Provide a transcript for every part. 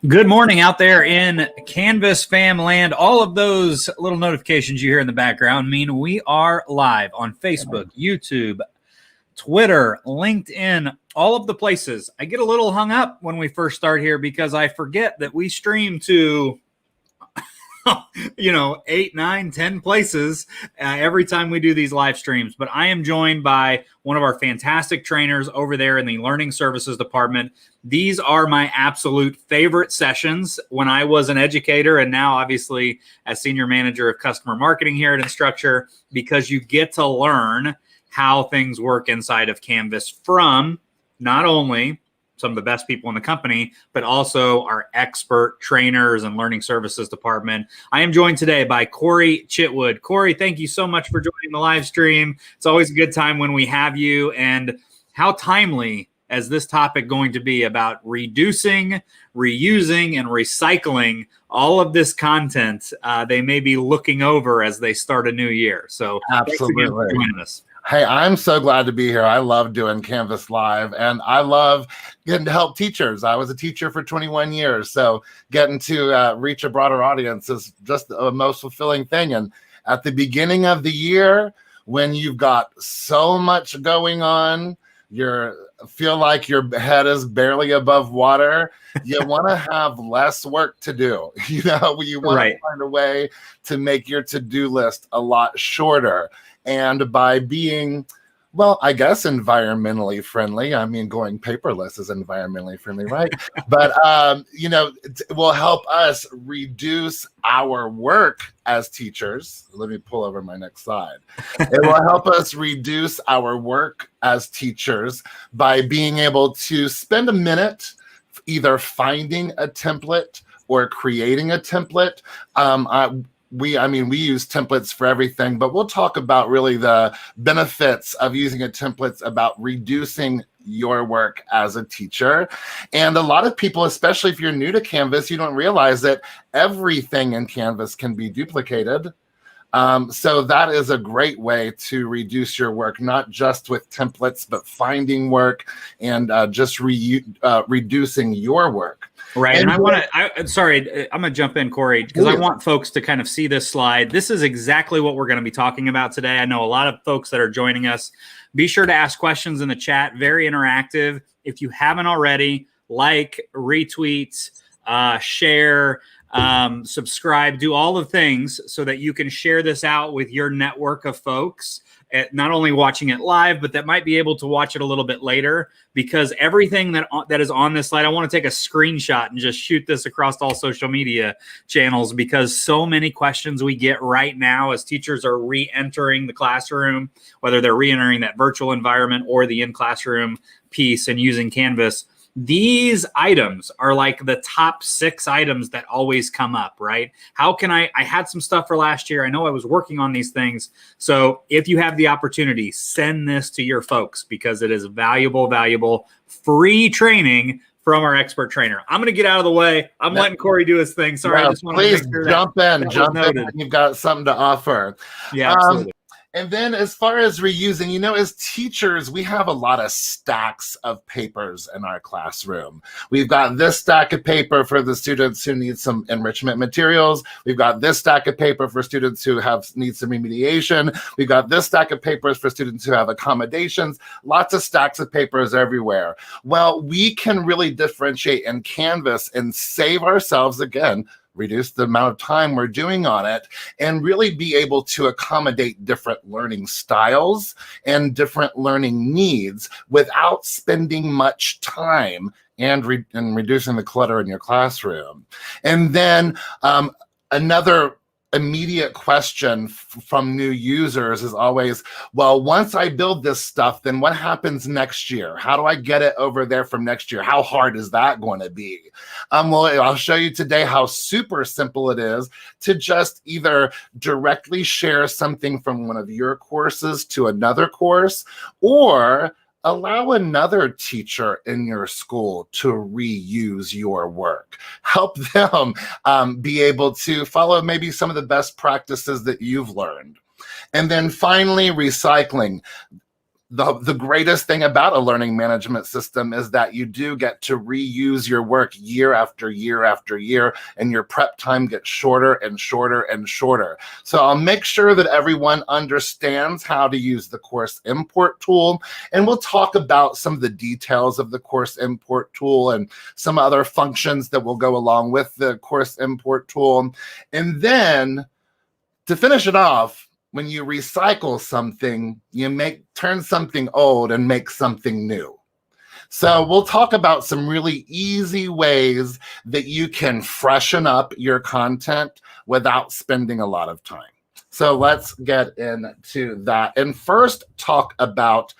Good morning out there in Canvas fam land. All of those little notifications you hear in the background mean we are live on Facebook, YouTube, Twitter, LinkedIn, all of the places. I get a little hung up when we first start here because I forget that we stream to 8, 9, 10 places every time we do these live streams. But I am joined by one of our fantastic trainers over there in the Learning Services Department. These are my absolute favorite sessions when I was an educator and now obviously as Senior Manager of Customer Marketing here at Instructure, because you get to learn how things work inside of Canvas from not only some of the best people in the company, but also our expert trainers and learning services department. I am joined today by Corey Chitwood. Corey, thank you so much for joining the live stream. It's always a good time when we have you, and how timely is this topic going to be about reducing, reusing, and recycling all of this content they may be looking over as they start a new year. So absolutely, thanks again for joining us. Hey, I'm so glad to be here. I love doing Canvas Live, and I love getting to help teachers. I was a teacher for 21 years, so getting to reach a broader audience is just the most fulfilling thing. And at the beginning of the year, when you've got so much going on, you feel like your head is barely above water, you want to have less work to do. You want to find a way to make your to-do list a lot shorter. And by being, well, I guess environmentally friendly, I mean, going paperless is environmentally friendly, right? But, it will help us reduce our work as teachers. Let me pull over my next slide. It will help us reduce our work as teachers by being able to spend a minute either finding a template or creating a template. We use templates for everything, but we'll talk about really the benefits of using a template, about reducing your work as a teacher. And a lot of people, especially if you're new to Canvas, you don't realize that everything in Canvas can be duplicated. So that is a great way to reduce your work, not just with templates, but finding work and just reducing your work. Right. And I'm going to jump in, Corey, because I want folks to kind of see this slide. This is exactly what we're going to be talking about today. I know a lot of folks that are joining us. Be sure to ask questions in the chat. Very interactive. If you haven't already, like, retweet, share, subscribe, do all the things so that you can share this out with your network of folks, not only watching it live, but that might be able to watch it a little bit later, because everything that is on this slide, I want to take a screenshot and just shoot this across all social media channels, because so many questions we get right now as teachers are re-entering the classroom, whether they're re-entering that virtual environment or the in-classroom piece and using Canvas. These items are like the top 6 items that always come up, right? How can I had some stuff for last year. I know I was working on these things. So if you have the opportunity, send this to your folks, because it is valuable, free training from our expert trainer. I'm going to get out of the way. I'm letting Corey do his thing. Sorry, I just want to make sure jump in when you've got something to offer. Yeah, absolutely. And then as far as reusing, as teachers, we have a lot of stacks of papers in our classroom. We've got this stack of paper for the students who need some enrichment materials. We've got this stack of paper for students who need some remediation. We've got this stack of papers for students who have accommodations. Lots of stacks of papers everywhere. Well, we can really differentiate in Canvas and save ourselves, again, reduce the amount of time we're doing on it, and really be able to accommodate different learning styles and different learning needs without spending much time and reducing the clutter in your classroom. And then another immediate question from new users is always, well, once I build this stuff, then what happens next year? How do I get it over there from next year? How hard is that going to be? Well, I'll show you today how super simple it is to just either directly share something from one of your courses to another course, or allow another teacher in your school to reuse your work. Help them be able to follow maybe some of the best practices that you've learned. And then finally, recycling. the greatest thing about a learning management system is that you do get to reuse your work year after year after year, and your prep time gets shorter and shorter and shorter. So I'll make sure that everyone understands how to use the course import tool, and we'll talk about some of the details of the course import tool and some other functions that will go along with the course import tool. And then to finish it off, when you recycle something, you turn something old and make something new. So we'll talk about some really easy ways that you can freshen up your content without spending a lot of time. So let's get into that. And first, talk about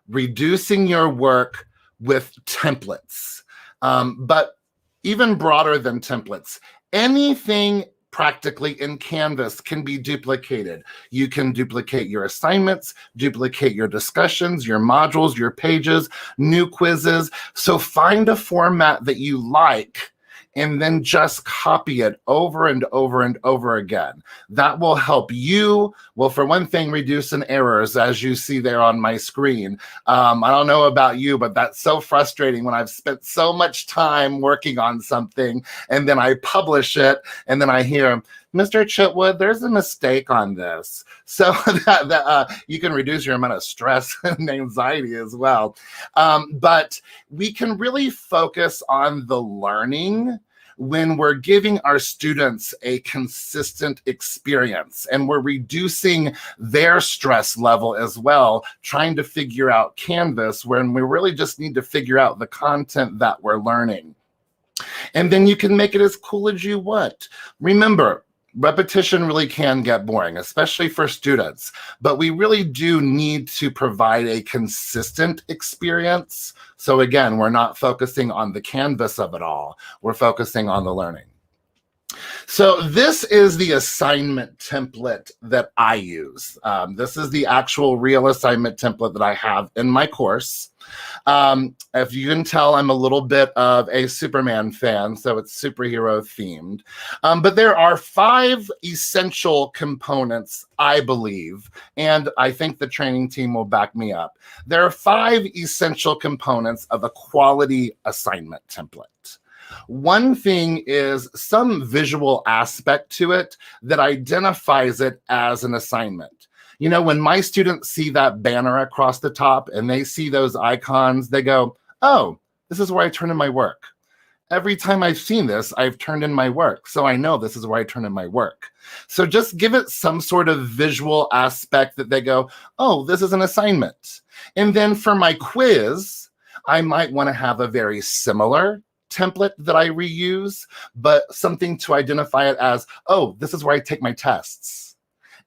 reducing your work with templates. But even broader than templates, anything practically in Canvas can be duplicated. You can duplicate your assignments, duplicate your discussions, your modules, your pages, new quizzes. So find a format that you like and then just copy it over and over and over again. That will help you, well, for one thing, reduce in errors, as you see there on my screen. I don't know about you, but that's so frustrating when I've spent so much time working on something and then I publish it and then I hear, Mr. Chitwood, there's a mistake on this. So that you can reduce your amount of stress and anxiety as well. But we can really focus on the learning when we're giving our students a consistent experience, and we're reducing their stress level as well, trying to figure out Canvas when we really just need to figure out the content that we're learning. And then you can make it as cool as you want. Remember, repetition really can get boring, especially for students, but we really do need to provide a consistent experience. So again, we're not focusing on the canvas of it all. We're focusing on the learning. So this is the assignment template that I use. This is the actual real assignment template that I have in my course. If you can tell, I'm a little bit of a Superman fan, so it's superhero themed. But there are 5 essential components, I believe, and I think the training team will back me up. There are 5 essential components of a quality assignment template. One thing is some visual aspect to it that identifies it as an assignment. You know, when my students see that banner across the top and they see those icons, they go, oh, this is where I turn in my work. Every time I've seen this, I've turned in my work. So I know this is where I turn in my work. So just give it some sort of visual aspect that they go, oh, this is an assignment. And then for my quiz, I might want to have a very similar template that I reuse, but something to identify it as, oh, this is where I take my tests.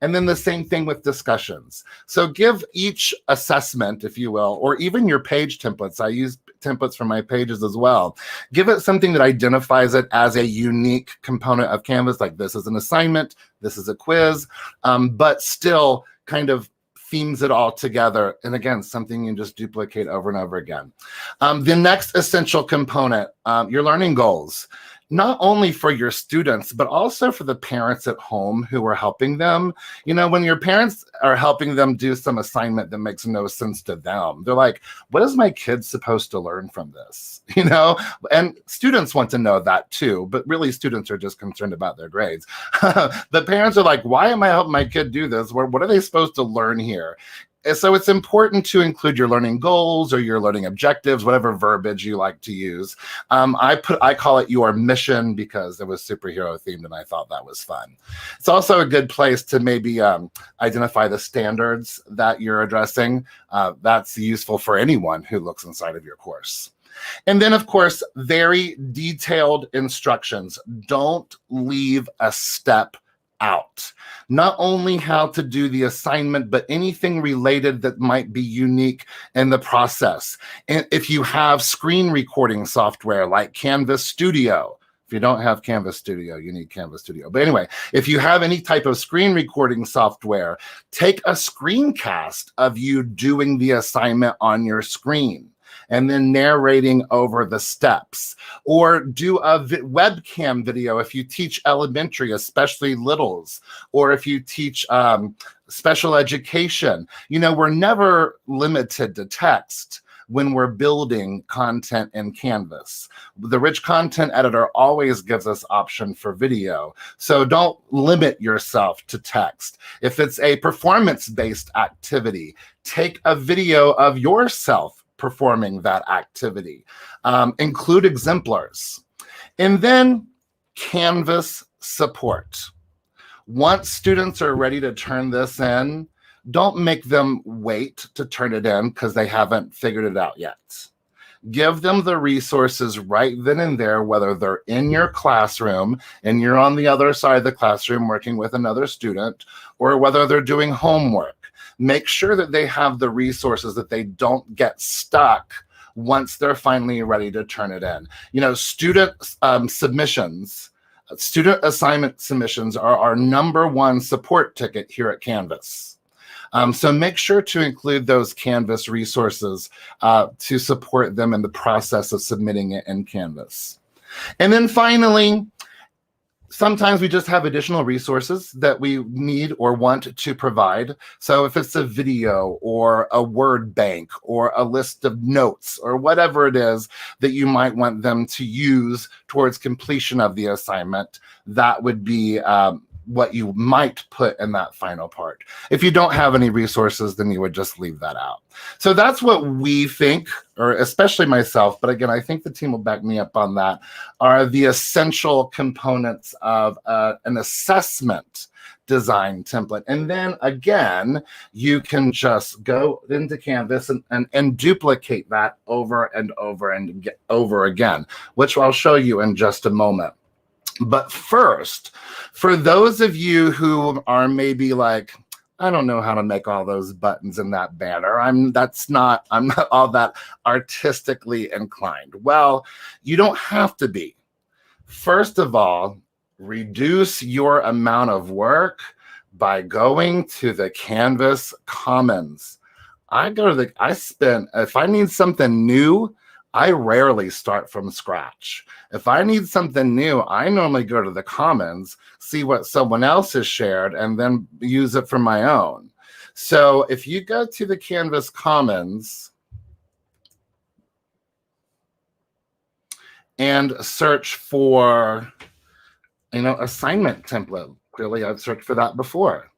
And then the same thing with discussions. So give each assessment, if you will, or even your page templates. I use templates for my pages as well. Give it something that identifies it as a unique component of Canvas, like this is an assignment, this is a quiz, but still kind of themes it all together. And again, something you just duplicate over and over again. The next essential component, your learning goals. Not only for your students, but also for the parents at home who are helping them. You know, when your parents are helping them do some assignment that makes no sense to them, they're like, what is my kid supposed to learn from this? You know, and students want to know that too, but really students are just concerned about their grades. The parents are like, why am I helping my kid do this? What are they supposed to learn here? And so it's important to include your learning goals or your learning objectives, whatever verbiage you like to use. I call it your mission because it was superhero themed and I thought that was fun. It's also a good place to maybe identify the standards that you're addressing. That's useful for anyone who looks inside of your course. And then, of course, very detailed instructions. Don't leave a step out. Not only how to do the assignment, but anything related that might be unique in the process. And if you have screen recording software like Canvas Studio, if you don't have Canvas Studio, you need Canvas Studio. But anyway, if you have any type of screen recording software, take a screencast of you doing the assignment on your screen. and then narrating over the steps. Or do a webcam video if you teach elementary, especially littles, or if you teach special education. You know, we're never limited to text when we're building content in Canvas. The rich content editor always gives us option for video. So don't limit yourself to text. If it's a performance-based activity, take a video of yourself performing that activity. Include exemplars. And then Canvas support. Once students are ready to turn this in, don't make them wait to turn it in because they haven't figured it out yet. Give them the resources right then and there, whether they're in your classroom and you're on the other side of the classroom working with another student, or whether they're doing homework. Make sure that they have the resources, that they don't get stuck once they're finally ready to turn it in. You know, student submissions, student assignment submissions are our #1 support ticket here at Canvas. So make sure to include those Canvas resources to support them in the process of submitting it in Canvas. And then finally, sometimes we just have additional resources that we need or want to provide. So if it's a video or a word bank or a list of notes or whatever it is that you might want them to use towards completion of the assignment, that would be what you might put in that final part. If you don't have any resources, then you would just leave that out. So that's what we think, or especially myself, but again, I think the team will back me up on that, are the essential components of an assessment design template. And then again, you can just go into Canvas and duplicate that over and over again, which I'll show you in just a moment. But first, for those of you who are maybe like, I don't know how to make all those buttons in that banner. I'm not all that artistically inclined. Well, you don't have to be. First of all, reduce your amount of work by going to the Canvas Commons. If I need something new, I rarely start from scratch. If I need something new, I normally go to the Commons, see what someone else has shared, and then use it for my own. So if you go to the Canvas Commons and search for, assignment template, clearly I've searched for that before.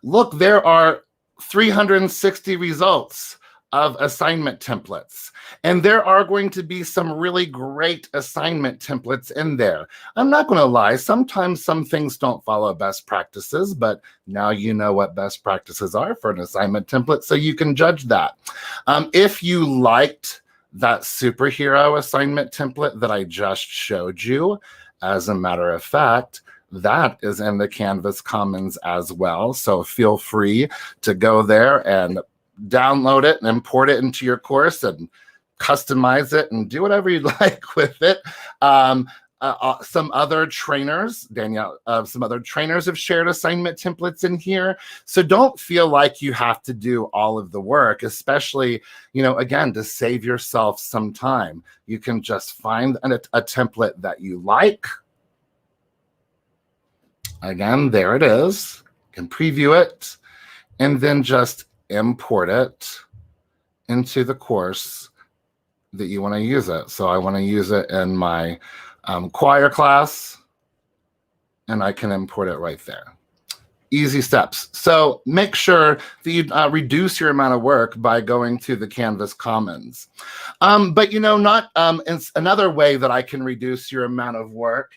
Look, there are 360 results of assignment templates. And there are going to be some really great assignment templates in there. I'm not going to lie, sometimes some things don't follow best practices, but now you know what best practices are for an assignment template, so you can judge that. If you liked that superhero assignment template that I just showed you, as a matter of fact, that is in the Canvas Commons as well. So feel free to go there and download it and import it into your course and customize it and do whatever you'd like with it. Some other trainers, Danielle, some other trainers have shared assignment templates in here. So don't feel like you have to do all of the work, especially, again, to save yourself some time. You can just find a template that you like. Again, there it is. You can preview it and then just import it into the course that you want to use it. So I want to use it in my choir class, and I can import it right there. Easy steps. So make sure that you reduce your amount of work by going to the Canvas Commons. But another way that I can reduce your amount of work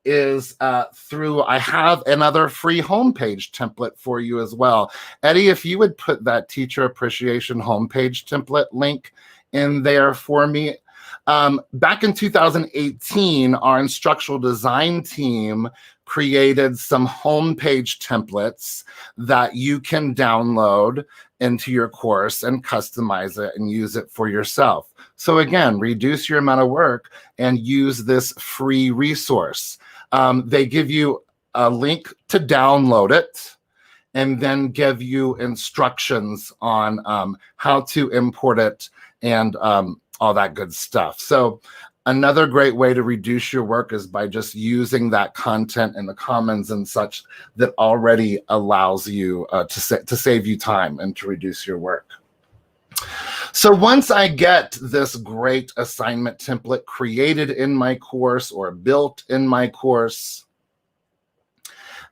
is I have another free homepage template for you as well. Eddie, if you would put that teacher appreciation homepage template link in there for me. Back in 2018, our instructional design team created some homepage templates that you can download into your course and customize it and use it for yourself. So again, reduce your amount of work and use this free resource. They give you a link to download it, and then give you instructions on how to import it and all that good stuff. So another great way to reduce your work is by just using that content in the Commons and such that already allows you to save you time and to reduce your work. So once I get this great assignment template created in my course or built in my course,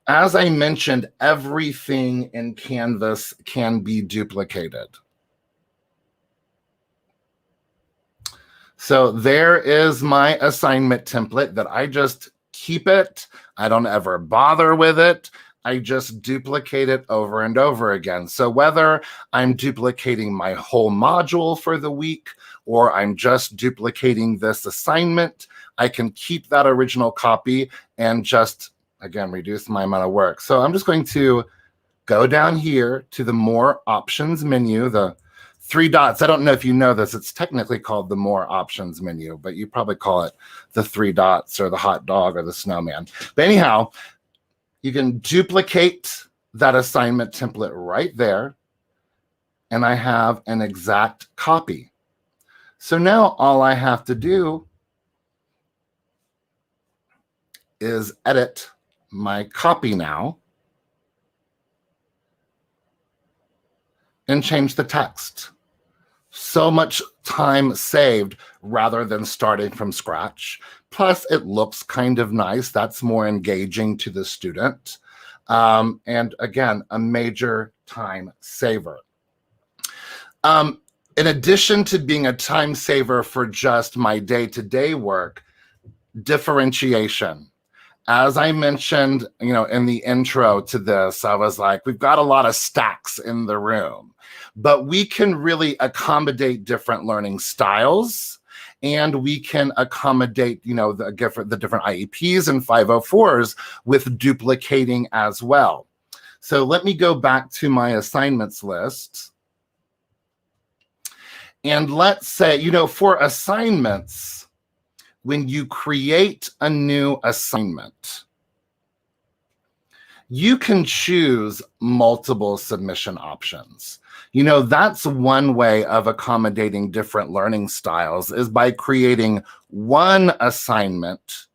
as I mentioned, everything in Canvas can be duplicated. So there is my assignment template that I just keep it. I don't ever bother with it. I just duplicate it over and over again. So whether I'm duplicating my whole module for the week or I'm just duplicating this assignment, I can keep that original copy and just, again, reduce my amount of work. So I'm just going to go down here to the More Options menu, the 3 dots. I don't know if you know this. It's technically called the More Options menu, but you probably call it the 3 dots or the hot dog or the snowman. But anyhow, you can duplicate that assignment template right there, and I have an exact copy. So now all I have to do is edit my copy now and change the text. So much time saved rather than starting from scratch. Plus, it looks kind of nice. That's more engaging to the student. And again, a major time saver. In addition to being a time saver for just my day-to-day work, differentiation. As I mentioned, in the intro to this, I was like, we've got a lot of stacks in the room, but we can really accommodate different learning styles, and we can accommodate, the different IEPs and 504s with duplicating as well. So let me go back to my assignments list. And let's say, for assignments, when you create a new assignment, you can choose multiple submission options. That's one way of accommodating different learning styles, is by creating one assignment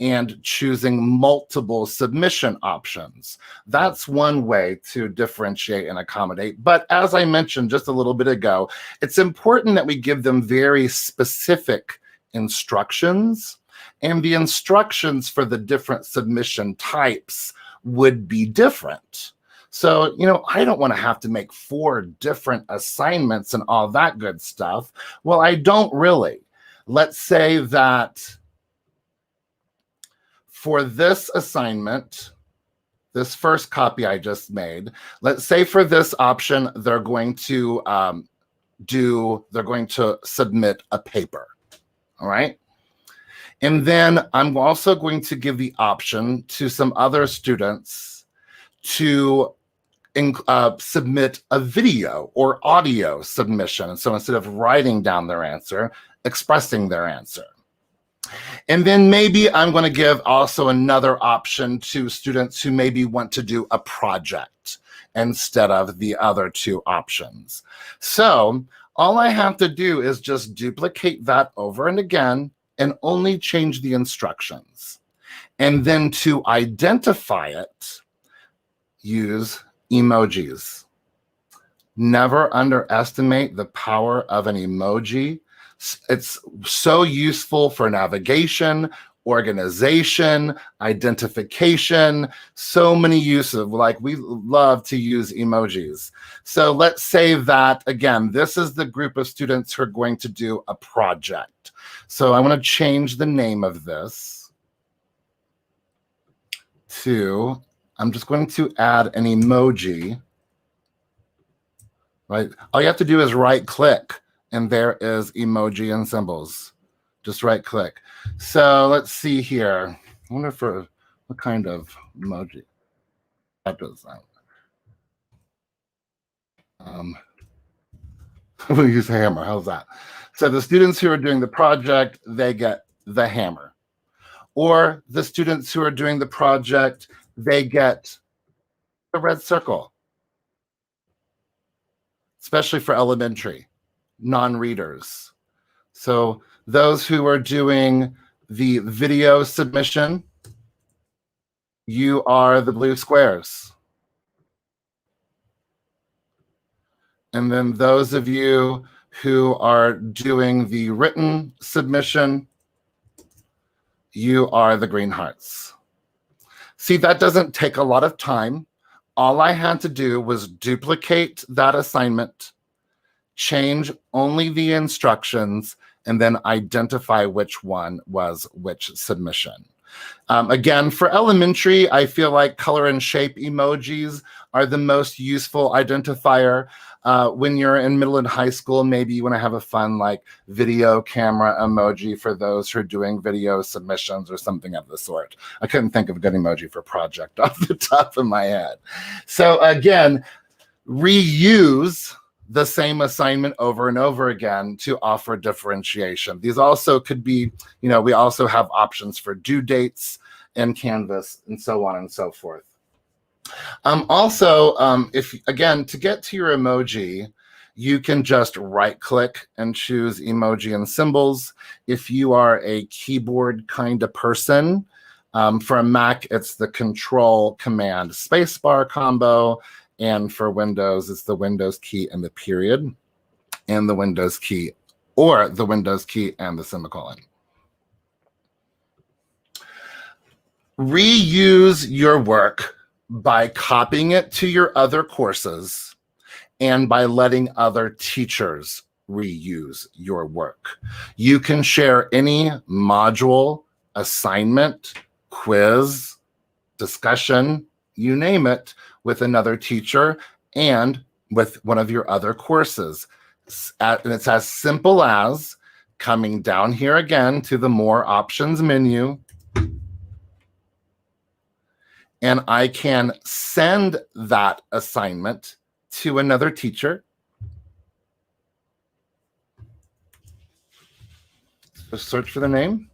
and choosing multiple submission options. That's one way to differentiate and accommodate. But as I mentioned just a little bit ago, it's important that we give them very specific instructions, and the instructions for the different submission types would be different. So, I don't want to have to make 4 different assignments and all that good stuff. Well, I don't really. Let's say that for this assignment, this first copy I just made, let's say for this option, they're going to submit a paper. All right. And then I'm also going to give the option to some other students to submit a video or audio submission. So instead of writing down their answer, expressing their answer. And then maybe I'm going to give also another option to students who maybe want to do a project instead of the other 2 options. So all I have to do is just duplicate that over and again and only change the instructions. And then to identify it, use emojis. Never underestimate the power of an emoji. It's so useful for navigation, organization, identification, so many uses. Like, we love to use emojis. So let's say that, again, this is the group of students who are going to do a project. So I want to change the name of this to, I'm just going to add an emoji, right? All you have to do is right click, and there is emoji and symbols. Just right click. So let's see here. I wonder for what kind of emoji that does that. We'll use hammer. How's that? So the students who are doing the project, they get the hammer. Or the students who are doing the project, they get the red circle. especially for elementary non-readers. So those who are doing the video submission, you are the blue squares. And then those of you who are doing the written submission, you are the green hearts. See, that doesn't take a lot of time. All I had to do was duplicate that assignment, change only the instructions, and then identify which one was which submission. Again, for elementary, I feel like color and shape emojis are the most useful identifier. When you're in middle and high school, maybe you want to have a fun like video camera emoji for those who are doing video submissions or something of the sort. I couldn't think of a good emoji for project off the top of my head. So again, reuse the same assignment over and over again to offer differentiation. These also could be, we also have options for due dates in Canvas and so on and so forth. If again, to get to your emoji, you can just right click and choose emoji and symbols. If you are a keyboard kind of person, for a Mac, it's the Control Command Spacebar combo. And for Windows, it's the Windows key and the period, and the Windows key, or the Windows key and the semicolon. Reuse your work by copying it to your other courses and by letting other teachers reuse your work. You can share any module, assignment, quiz, discussion, you name it, with another teacher and with one of your other courses. And it's as simple as coming down here again to the More Options menu, and I can send that assignment to another teacher. Just search for the name.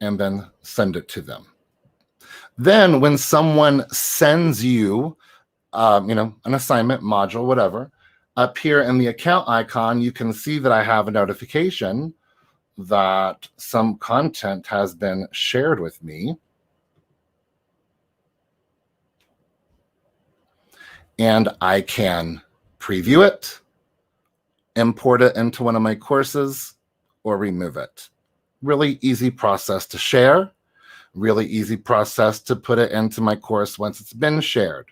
And then send it to them. Then when someone sends you, an assignment, module, whatever, up here in the account icon, you can see that I have a notification that some content has been shared with me. And I can preview it, import it into one of my courses, or remove it. Really easy process to share, really easy process to put it into my course once it's been shared.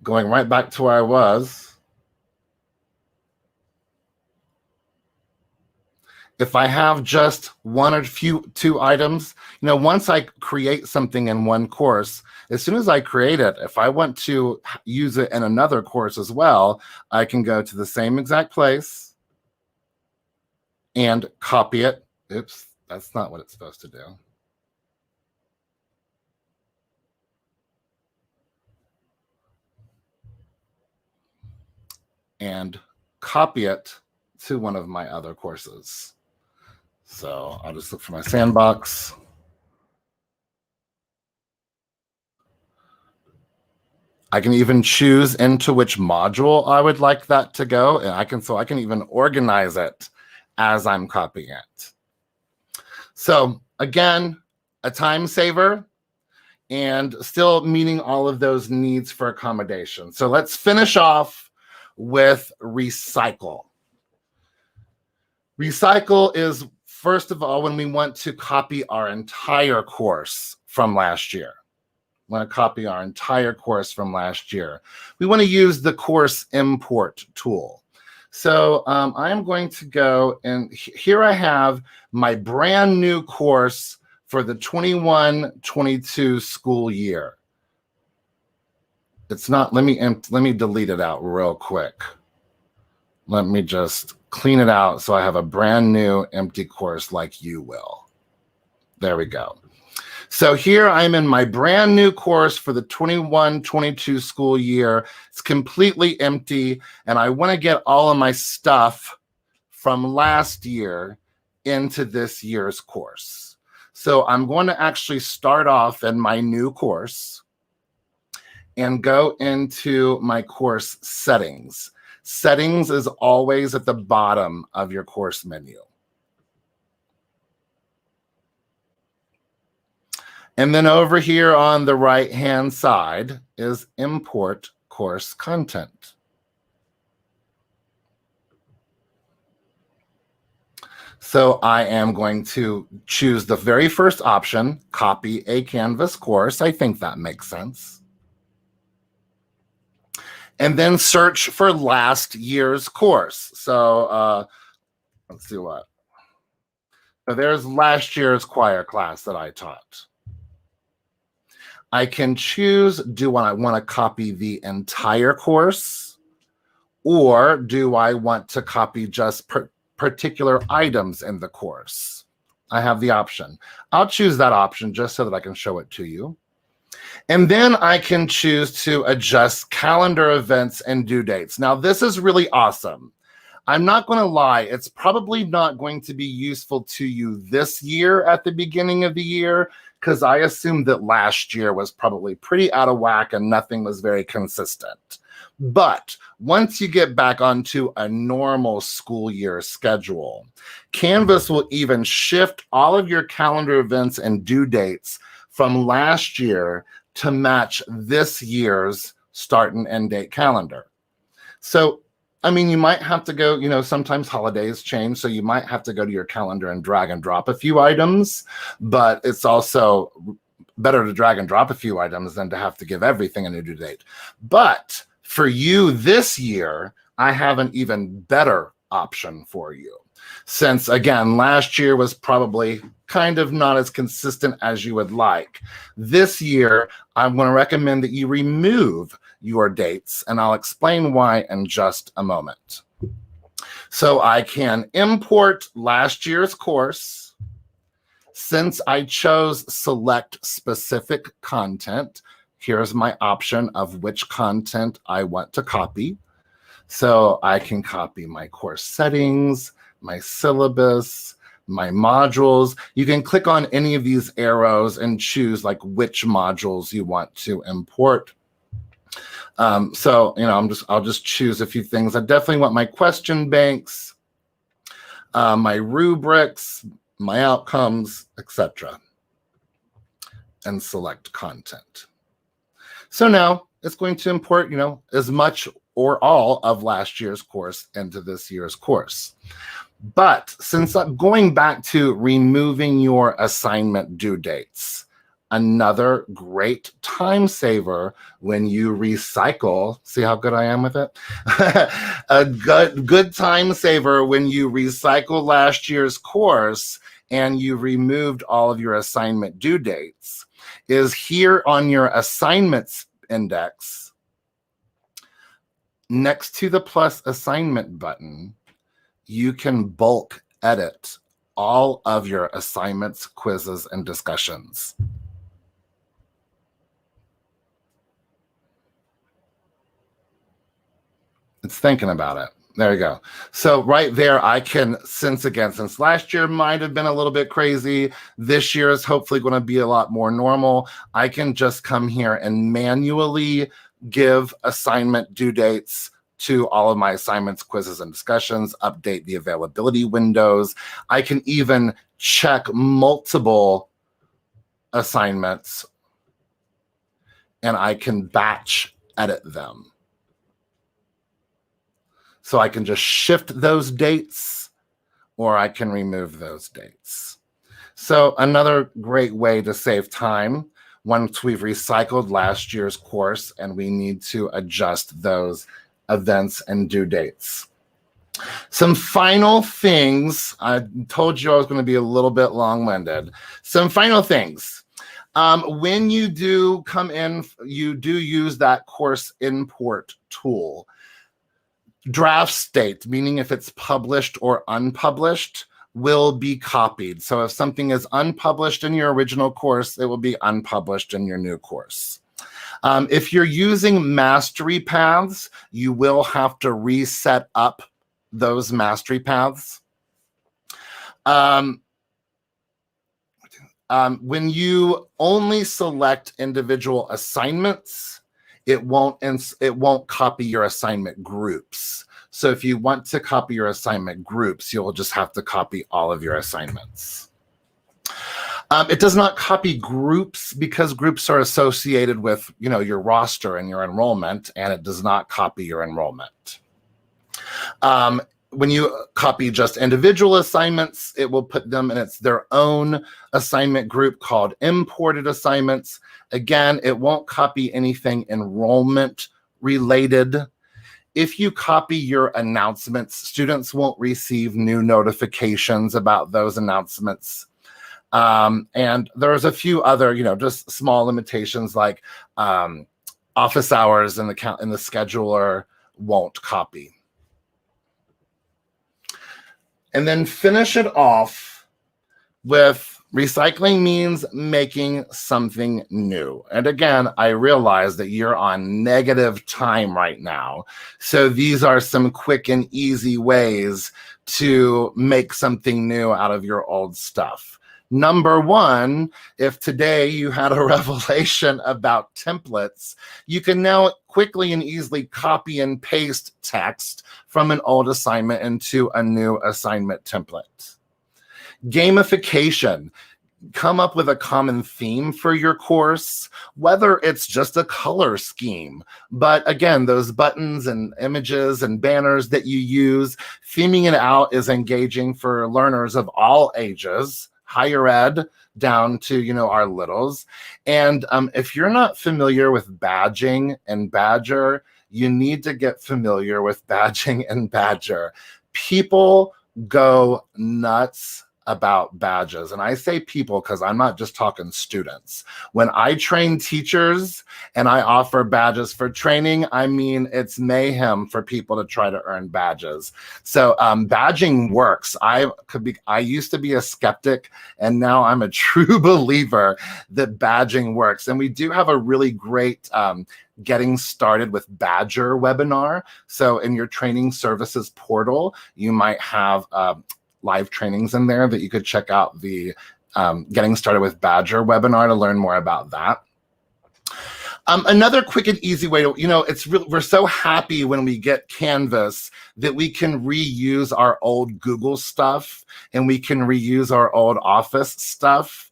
Going right back to where I was. If I have just one or two items, once I create something in one course, as soon as I create it, if I want to use it in another course as well, I can go to the same exact place and copy it. Oops, that's not what it's supposed to do. And copy it to one of my other courses. So I'll just look for my sandbox. I can even choose into which module I would like that to go, and I can even organize it as I'm copying it. So again, a time saver and still meeting all of those needs for accommodation. So let's finish off with recycle. Recycle is, first of all, when we want to copy our entire course from last year. We want to copy our entire course from last year. We want to use the course import tool. So I'm going to go, and here I have my brand new course for the 21-22 school year. It's not, let me delete it out real quick. Let me just clean it out so I have a brand new empty course like you will. There we go. So here I'm in my brand new course for the 21-22 school year. It's completely empty, and I want to get all of my stuff from last year into this year's course. So I'm going to actually start off in my new course and go into my course settings. Settings is always at the bottom of your course menu. And then over here on the right-hand side is import course content. So I am going to choose the very first option, copy a Canvas course. I think that makes sense. And then search for last year's course. So let's see what. So there's last year's choir class that I taught. I can choose, do I want to copy the entire course, or do I want to copy just particular items in the course? I have the option. I'll choose that option just so that I can show it to you. And then I can choose to adjust calendar events and due dates. Now, this is really awesome. I'm not going to lie, it's probably not going to be useful to you this year at the beginning of the year, because I assumed that last year was probably pretty out of whack and nothing was very consistent. But once you get back onto a normal school year schedule, Canvas will even shift all of your calendar events and due dates from last year to match this year's start and end date calendar. So, I mean, you might have to go, sometimes holidays change, so you might have to go to your calendar and drag and drop a few items, but it's also better to drag and drop a few items than to have to give everything a new due date. But for you this year, I have an even better option for you. Since, again, last year was probably kind of not as consistent as you would like. This year, I'm going to recommend that you remove your dates, and I'll explain why in just a moment. So I can import last year's course. Since I chose select specific content, here's my option of which content I want to copy. So I can copy my course settings, my syllabus, my modules. You can click on any of these arrows and choose like which modules you want to import. So, I'll just choose a few things. I definitely want my question banks, my rubrics, my outcomes, etc., and select content. So now it's going to import, as much or all of last year's course into this year's course. But since I'm going back to removing your assignment due dates, another great time saver when you recycle, see how good I am with it? A good time saver when you recycle last year's course and you removed all of your assignment due dates is here on your assignments index, next to the plus assignment button, you can bulk edit all of your assignments, quizzes, and discussions. It's thinking about it. There you go. So right there, I can, since last year might have been a little bit crazy, this year is hopefully going to be a lot more normal. I can just come here and manually give assignment due dates to all of my assignments, quizzes, and discussions, update the availability windows. I can even check multiple assignments and I can batch edit them. So I can just shift those dates or I can remove those dates. So another great way to save time once we've recycled last year's course and we need to adjust those events and due dates. Some final things. I told you I was going to be a little bit long-winded. Some final things. When you do come in, you do use that course import tool. Draft state, meaning if it's published or unpublished, will be copied. So if something is unpublished in your original course, it will be unpublished in your new course. If you're using mastery paths, you will have to reset up those mastery paths. Um, when you only select individual assignments, it won't copy your assignment groups. So if you want to copy your assignment groups, you'll just have to copy all of your assignments. It does not copy groups because groups are associated with, your roster and your enrollment, and it does not copy your enrollment. When you copy just individual assignments, it will put them in their own assignment group called imported assignments. Again, it won't copy anything enrollment related. If you copy your announcements, students won't receive new notifications about those announcements. And there's a few other, just small limitations like office hours in the scheduler won't copy. And then finish it off with recycling means making something new. And again, I realize that you're on negative time right now. So these are some quick and easy ways to make something new out of your old stuff. Number one, if today you had a revelation about templates, you can now quickly and easily copy and paste text from an old assignment into a new assignment template. Gamification. Come up with a common theme for your course, whether it's just a color scheme. But again, those buttons and images and banners that you use, theming it out is engaging for learners of all ages, higher ed down to, our littles. And if you're not familiar with badging and Badger, you need to get familiar with badging and Badger. People go nuts about badges. And I say people because I'm not just talking students. When I train teachers and I offer badges for training, I mean, it's mayhem for people to try to earn badges. So badging works. I used to be a skeptic, and now I'm a true believer that badging works. And we do have a really great getting started with Badger webinar. So in your training services portal, you might have live trainings in there that you could check out the Getting Started with Badger webinar to learn more about that. Another quick and easy way to, we're so happy when we get Canvas that we can reuse our old Google stuff and we can reuse our old Office stuff.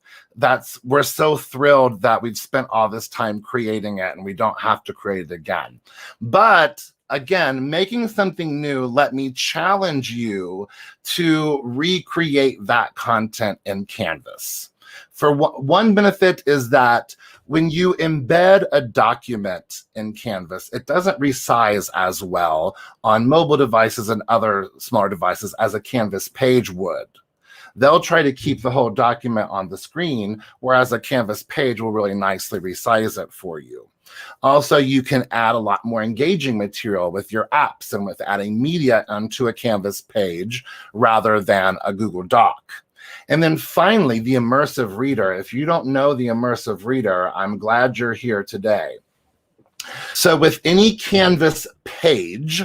We're so thrilled that we've spent all this time creating it and we don't have to create it again. But again, making something new, let me challenge you to recreate that content in Canvas. For one benefit is that when you embed a document in Canvas, it doesn't resize as well on mobile devices and other smaller devices as a Canvas page would. They'll try to keep the whole document on the screen, whereas a Canvas page will really nicely resize it for you. Also, you can add a lot more engaging material with your apps and with adding media onto a Canvas page rather than a Google Doc. And then finally, the Immersive Reader. If you don't know the Immersive Reader, I'm glad you're here today. So with any Canvas page,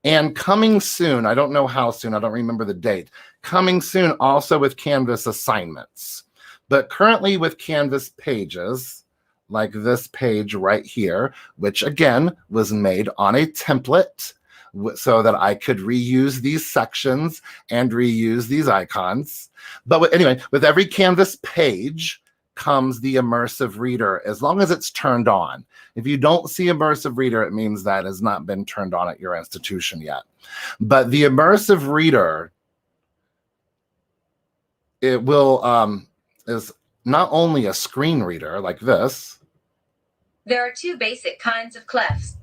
and coming soon, I don't know how soon, I don't remember the date, coming soon also with Canvas assignments. But currently with Canvas pages, like this page right here, which again was made on a template so that I could reuse these sections and reuse these icons. But anyway, with every Canvas page comes the Immersive Reader, as long as it's turned on. If you don't see Immersive Reader, it means that has not been turned on at your institution yet. But the Immersive Reader, it will is not only a screen reader like this. There are two basic kinds of clefs.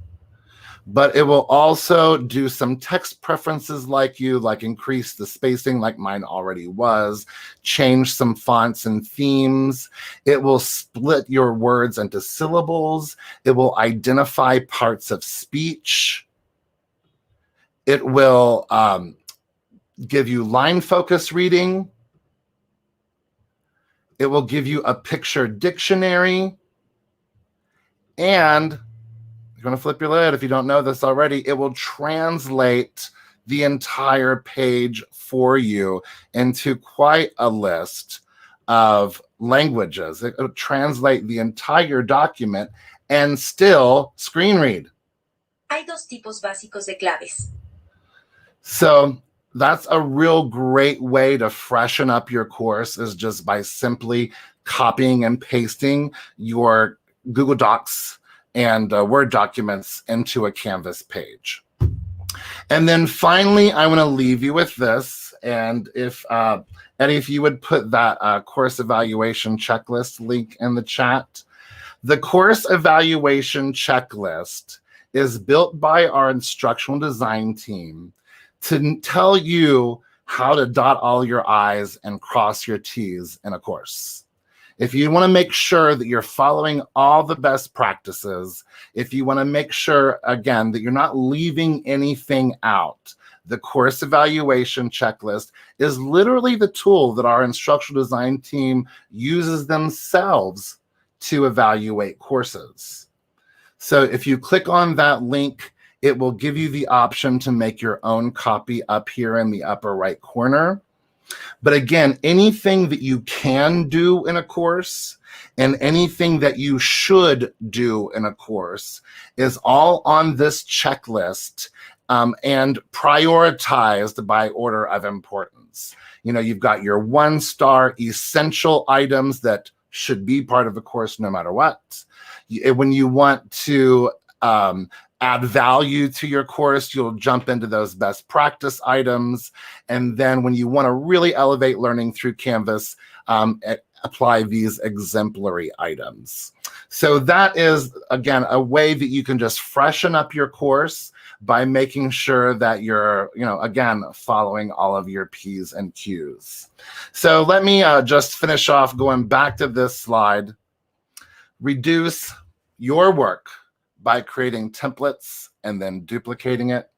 But it will also do some text preferences like increase the spacing like mine already was, change some fonts and themes. It will split your words into syllables. It will identify parts of speech. It will give you line focus reading. It will give you a picture dictionary. And you're going to flip your lid if you don't know this already. It will translate the entire page for you into quite a list of languages. It will translate the entire document and still screen read. Hay dos tipos básicos de claves. So that's a real great way to freshen up your course, is just by simply copying and pasting your Google Docs and Word documents into a Canvas page. And then finally, I want to leave you with this. And if Eddie, if you would put that course evaluation checklist link in the chat. The course evaluation checklist is built by our instructional design team to tell you how to dot all your I's and cross your T's in a course. If you want to make sure that you're following all the best practices, if you want to make sure, again, that you're not leaving anything out, the course evaluation checklist is literally the tool that our instructional design team uses themselves to evaluate courses. So if you click on that link, it will give you the option to make your own copy up here in the upper right corner. But again, anything that you can do in a course and anything that you should do in a course is all on this checklist and prioritized by order of importance. You know, you've got your 1-star essential items that should be part of the course no matter what. When you want to add value to your course, you'll jump into those best practice items. And then when you want to really elevate learning through Canvas, apply these exemplary items. So that is, again, a way that you can just freshen up your course by making sure that you're, again, following all of your P's and Q's. So let me just finish off going back to this slide. Reduce your work by creating templates and then duplicating it.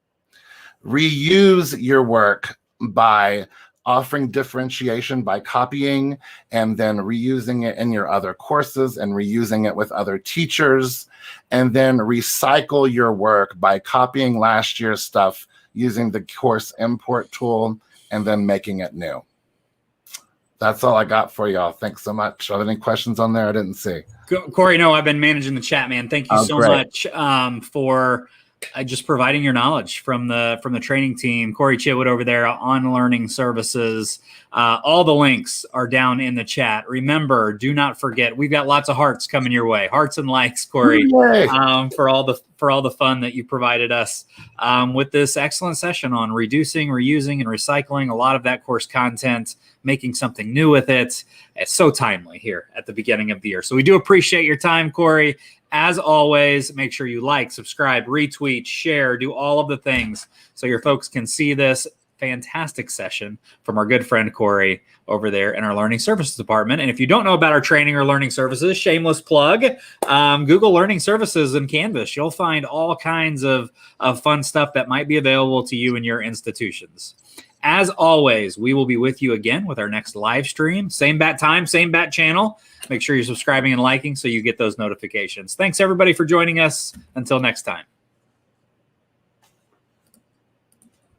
Reuse your work by offering differentiation by copying and then reusing it in your other courses and reusing it with other teachers. And then recycle your work by copying last year's stuff using the course import tool and then making it new. That's all I got for y'all. Thanks so much. Are there any questions on there I didn't see? Corey, no, I've been managing the chat, man. Thank you so much for just providing your knowledge from the training team. Corey Chitwood over there on Learning Services. All the links are down in the chat. Remember, do not forget, we've got lots of hearts coming your way. Hearts and likes, Corey, for all the fun that you provided us with this excellent session on reducing, reusing, and recycling a lot of that course content, making something new with it. It's so timely here at the beginning of the year. So we do appreciate your time, Corey. As always, make sure you like, subscribe, retweet, share, do all of the things so your folks can see this fantastic session from our good friend Corey over there in our Learning Services department. And if you don't know about our training or learning services, shameless plug, Google Learning Services and Canvas. You'll find all kinds of fun stuff that might be available to you in your institutions. As always, we will be with you again with our next live stream. Same bat time, same bat channel. Make sure you're subscribing and liking so you get those notifications. Thanks, everybody, for joining us. Until next time.